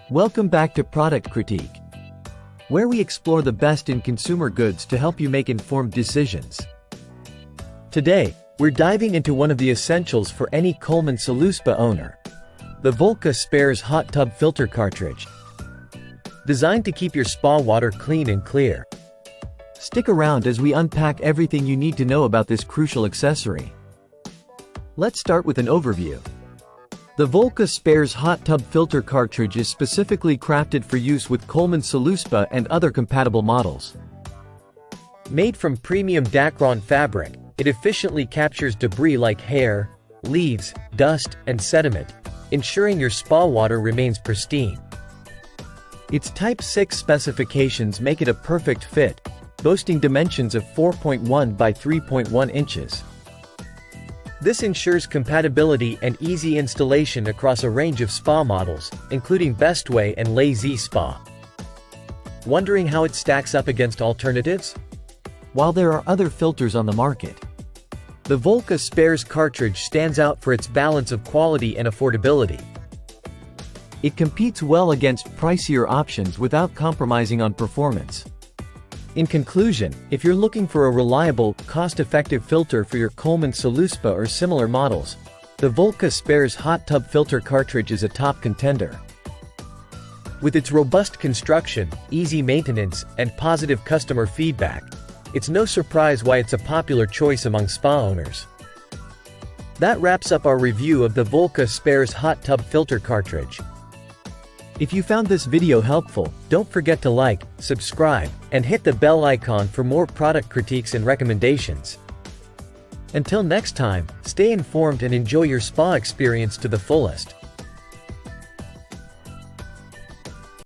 Welcome back to Product Critique, where we explore the best in consumer goods to help you make informed decisions. Today, we're diving into one of the essentials for any Coleman SaluSpa owner, the Volca Spares Hot Tub Filter Cartridge. Designed to keep your spa water clean and clear. Stick around as we unpack everything you need to know about this crucial accessory. Let's start with an overview. The Volca Spares Hot Tub Filter Cartridge is specifically crafted for use with Coleman SaluSpa and other compatible models. Made from premium Dacron fabric, it efficiently captures debris like hair, leaves, dust, and sediment, ensuring your spa water remains pristine. Its Type 6 specifications make it a perfect fit, boasting dimensions of 4.1 by 3.1 inches. This ensures compatibility and easy installation across a range of spa models, including Bestway and Lazy Spa. Wondering how it stacks up against alternatives? While there are other filters on the market, the Volca Spares cartridge stands out for its balance of quality and affordability. It competes well against pricier options without compromising on performance. In conclusion, if you're looking for a reliable, cost-effective filter for your Coleman SaluSpa or similar models, the Volca Spares Hot Tub Filter Cartridge is a top contender. With its robust construction, easy maintenance, and positive customer feedback, it's no surprise why it's a popular choice among spa owners. That wraps up our review of the Volca Spares Hot Tub Filter Cartridge. If you found this video helpful, don't forget to like, subscribe, and hit the bell icon for more product critiques and recommendations. Until next time, stay informed and enjoy your spa experience to the fullest.